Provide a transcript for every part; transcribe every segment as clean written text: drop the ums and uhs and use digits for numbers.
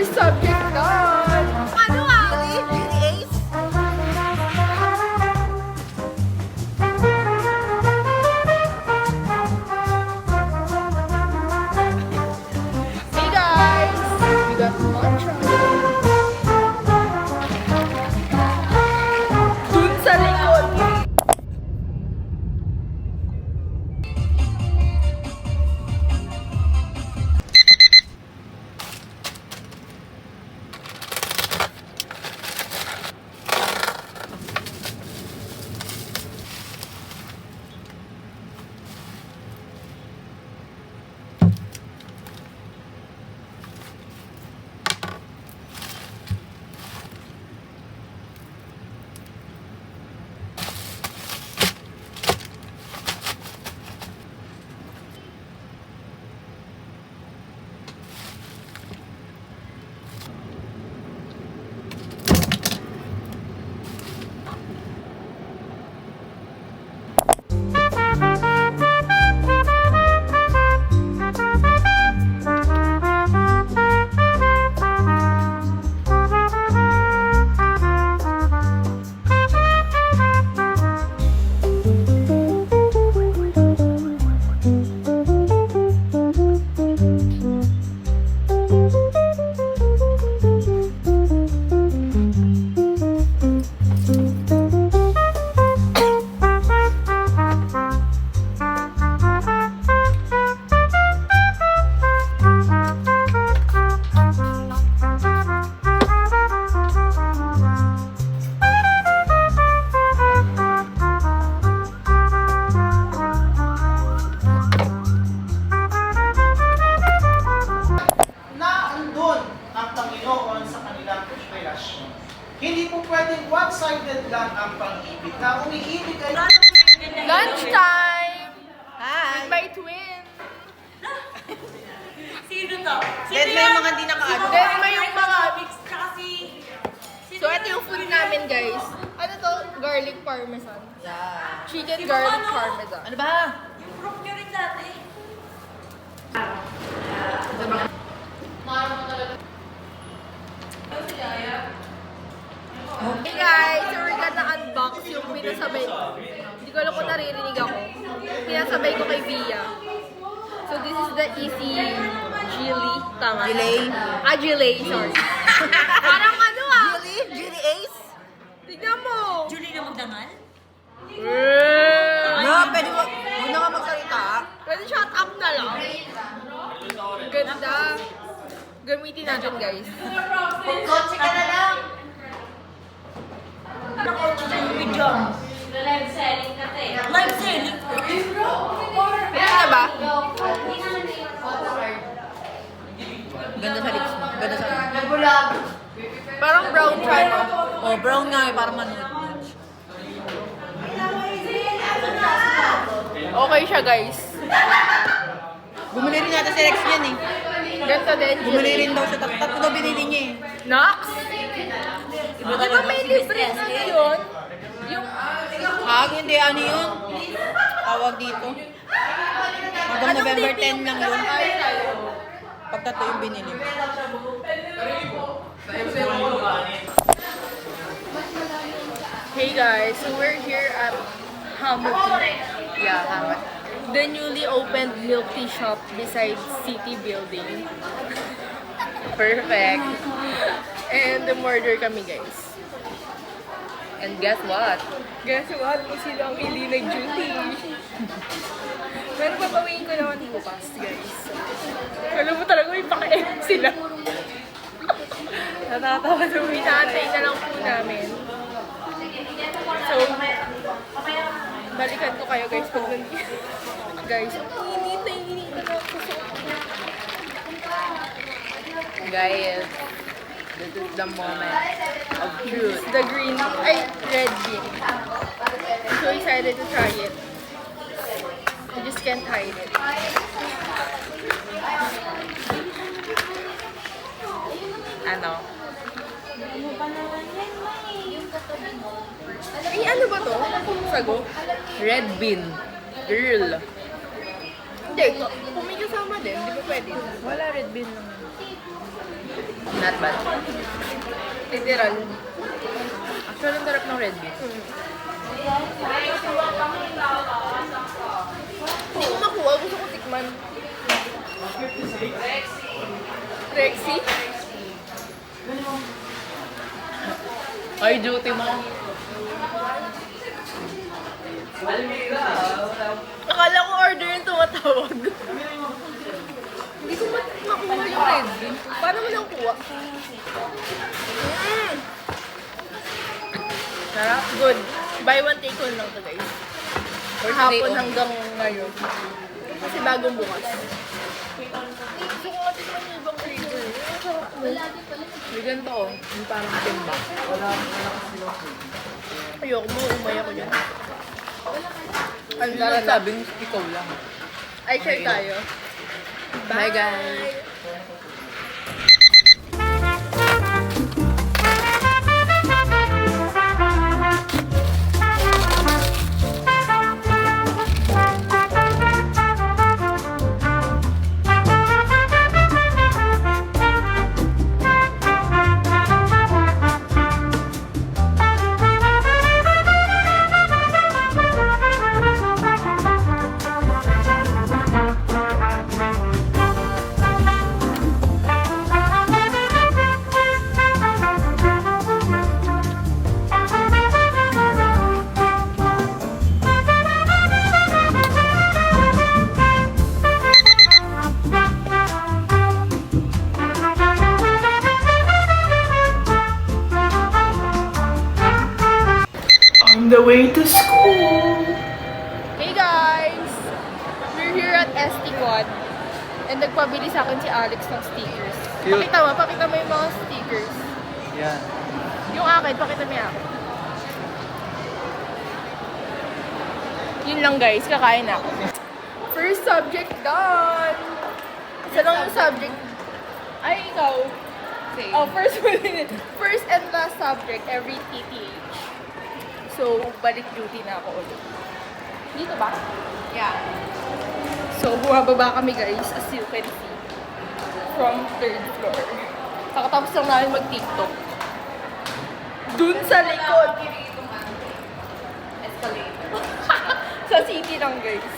First subject done! Ano Ali? Beauty Ace? Hey guys! We got lunch. Dun sa likod! Hindi po pwedeng one-sided lang ang pag-ibig. Na umiibig ay... Lunchtime! Hi! With my twin! Sino to? Then may mga di nakaano. Then may yung mga... Tsaka si... So ito yung food namin guys. Ano to? Garlic parmesan. Yeah. Chicken garlic parmesan. Ano ba? Yung prop niya rin dati. Hey guys, so we're gonna unbox yung pinasabay ko. Hindi ko alam kung naririnig ako. Pinasabay ko kay Bia. So this is the Easy Chili. Tama? Gilay? Gilay, sorry. Parang ano Beauty Ace? Tignan mo! Julie na magdangal? No, pwede mo. Muna ka magsalita. Pwede shut up na lang. Ganda. Gamitin natin guys. Kotse ka na lang. Video. Live selling ka te. Live selling? Meron na ba? Ganda sa lips mo. Ganda sa lips. Parang brown try mo. Oh, brown nga eh. Parang manut. Okay siya guys. Bumili rin natin si Rex yan eh. Ganito din. Bumili rin daw siya. Tatlo daw binili niya eh. Nox? Di ba may libre na yun? Yung... Hindi. Ano yun? Tawag dito. Hanggang November 10 lang yun. Pag tatlo yung binili. Hey guys, so we're here at Hamilton. Yeah, tama. The newly opened milk tea shop beside City Building. Perfect. And the-order kami guys. And guess what? Guess what? Kung sino ang hindi nag-duty. Pero papawiin ko naman bukas guys. Alam mo talaga may paka-em sila. Natatawa. So inaantay na lang po namin. So, balikan ko kayo guys pag nandito. Guys, init na ako sa Guys, this is the moment of truth. the red bean. I'm so excited to try it. I just can't hide it. Ano? Ay, ano ba to? Sago? Red bean. Girl. Hindi, kung may kasama din, di ba pwede? Wala red bean naman. Not tikman. Literal. Actually, ang sarap ng red bean. Hindi ko makuha. Gusto ko tikman. Rexy? Ay, duty mo. Akala ko order yung tumatawag. Hindi ko makuha yung red bean. Paano mo lang kuha? Sarap. Good. Buy one, take one lang to guys. Hapon hanggang ngayon. Kasi bagong bukas. Gusto ko nga tikman yung ibang flavor. Sarap mo. May ganito oh. Yung parang timba. Ayoko mo, umay ako dyan. Ano lang sabing ikaw lang. Ay, share tayo. Bye, guys. On the way to school. Hey guys! We're here at ST Quad. And nagpabili sa akin si Alex ng stickers. Cute. Pakita mo yung mga stickers. Yan. Yung akin, pakita mo yung akin. Yun lang guys, kakain na ako. First subject done! Isa lang yung subject. Ay, ikaw. Oh, first and last subject, every TTH. So, balik duty na ako ulit. Dito ba? Yeah. So, bumababa kami guys, as you can see. From 3rd floor. Kakatapos lang namin mag-TikTok. Dun sa likod. Escalator. Sa city lang guys.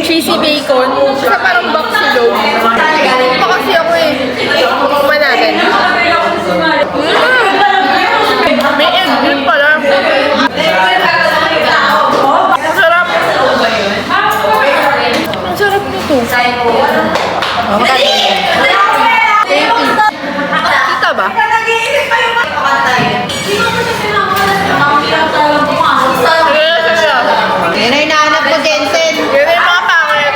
Cheesy bacon. Sa parang baksilog. Ganun pa kasi ako eh. Tikman natin. May egg din pala. Ang sarap. Ang sarap nito. Kita ba? Yan ay nahanap ko, Jensen. Yan ay mga pangit.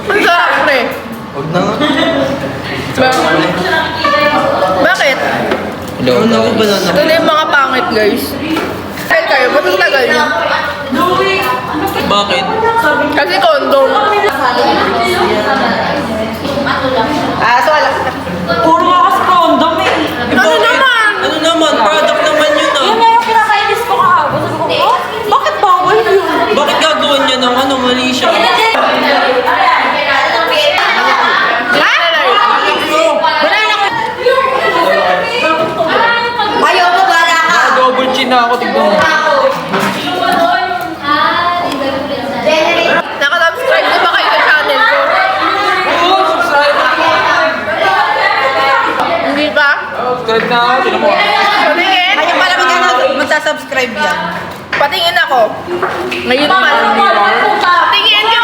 Ang sarap pre. Huwag na nga. Bakit? Ano na ako ba na? Ito na yung mga pangit guys. Kaya kayo, ba't ang tagal nyo? Bakit? Kasi condom. So alam. Puro nga kasi condom eh. Ano naman? Ano naman? Product naman yun ah. Yun nga yung pinakainis ko kahapon. Sabi ko, oh, bakit bawal yun? Bakit gagawin niya ng ano? na ako. Tinan mo. Patingin. Kaya pala magsasubscribe yan. Patingin ako. Ngayon pa lang. Patingin ka.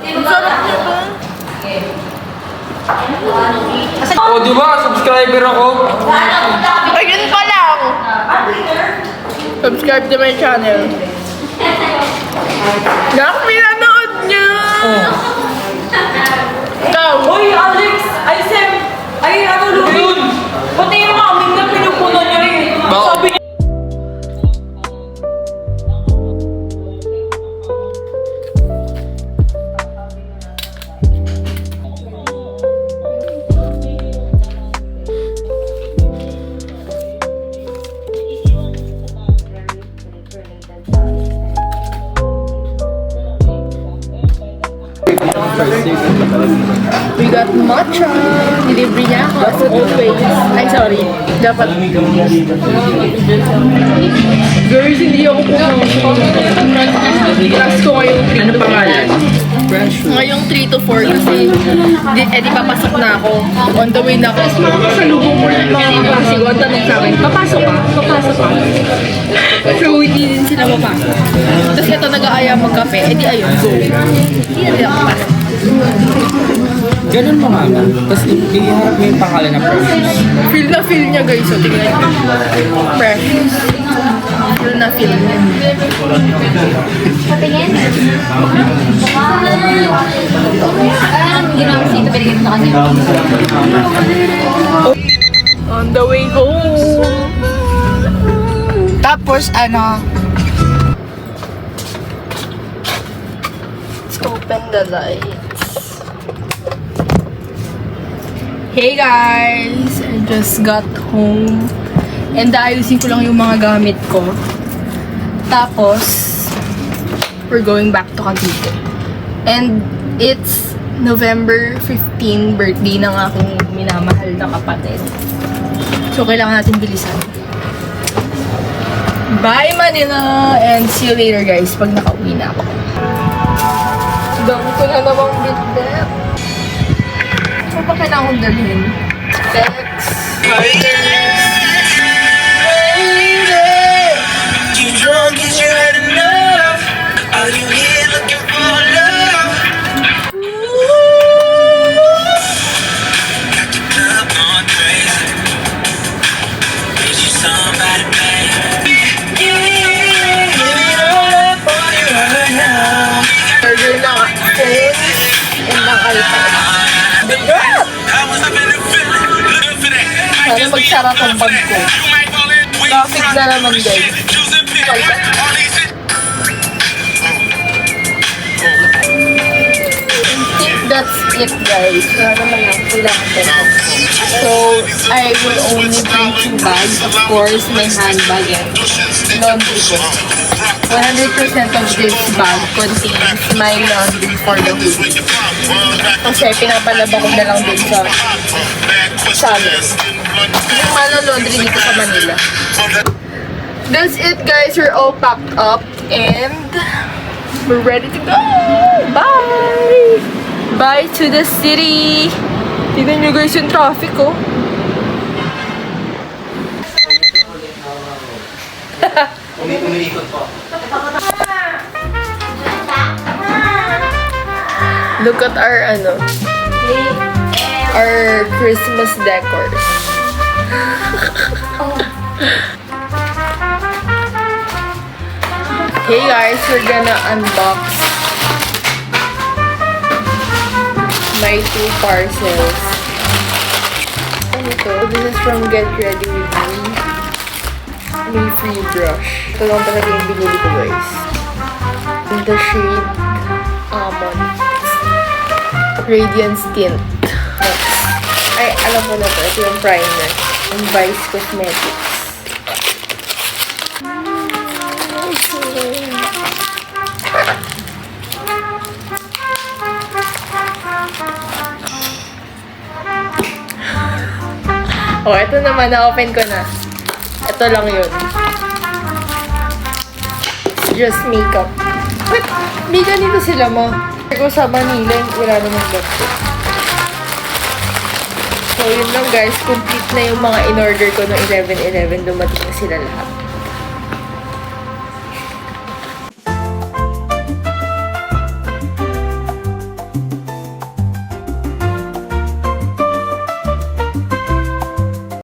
Ang sarap nito. Oh, di ba? Subscriber ako. Ayun pa lang. Subscribe to my channel. Nak, pinanood niya. Ikaw. Hoy, Alex! Ay, Sam! Ay, ano, Louie? Pati yung aming na pinupunan niya eh. Sabi niya, We got matcha. Delivery niya ako as always. Ay, sorry. Dapat. Girls, hindi ako class ko ngayong 3 to 4. Ngayong 3 to 4 kasi di papasok na ako. On the way na ako. Tapos makasalubong mo yung mga kaklase ko. Ang tanong sa akin, papasok ka? Papasok ka? So, hindi din sila mapasok. Tapos ito nag-aaya magkape. Eh di ayun, go. Hindi na sila papasok. Ganun mo nga ba? Tapos iharap mo yung pangalan na Precious. Feel niya guys. So, tingnan niyo. Precious. Feel niya. Patingin? Ginamit dito, pinigyan sa kanya. On the way home. Tapos, ano, Let's open the lights. Hey guys! I just got home. And ayusin ko lang yung mga gamit ko. Tapos, we're going back to Cavite. And it's November 15, birthday ng aking minamahal na kapatid. So, kailangan natin bilisan. Bye Manila! And see you later guys pag nakauwi na ako. Dami ko na namang bitbit. Ano ba kailangan kong dalhin? Text. You drunk, is you had enough? Are you here looking for love? Got your club on crazy. Is you somebody, baby? Give it all up for you right now. Order na nga. Phones and ng iPad. I was up in the feeling, looking for that. Sana magsara tong bag ko. Traffic na naman guys. That's it guys. Wala naman lang kailangan ko. So, I will only bring 2 bags. Of course, my handbag and laundry ko. 100% of this bag contains my laundry for the week. Kasi pinapalaba ko na lang din sa salon. Yung mga laundry dito sa Manila. That's it guys. We're all packed up and we're ready to go. Bye! Bye to the city! Tignan nyo guys yung traffic oh. Look at our our Christmas decors. Hey guys, we're gonna unbox my 2 parcels. Ano to? This is from Get Ready With Me. May free brush. Ito lang talaga yung binili ko guys. The shade Almond. Radiance Tint. Next. Ay, alam ko na to. Ito yung primer. Yung Vice Cosmetics. Oh, ito naman. Na-open ko na. Ito lang yun. Just makeup. But, may ganito sila mo. Kung sa Manila, wala naman ganito. So, yun lang guys. Complete na yung mga in-order ko ng 11-11. Dumating na sila lahat.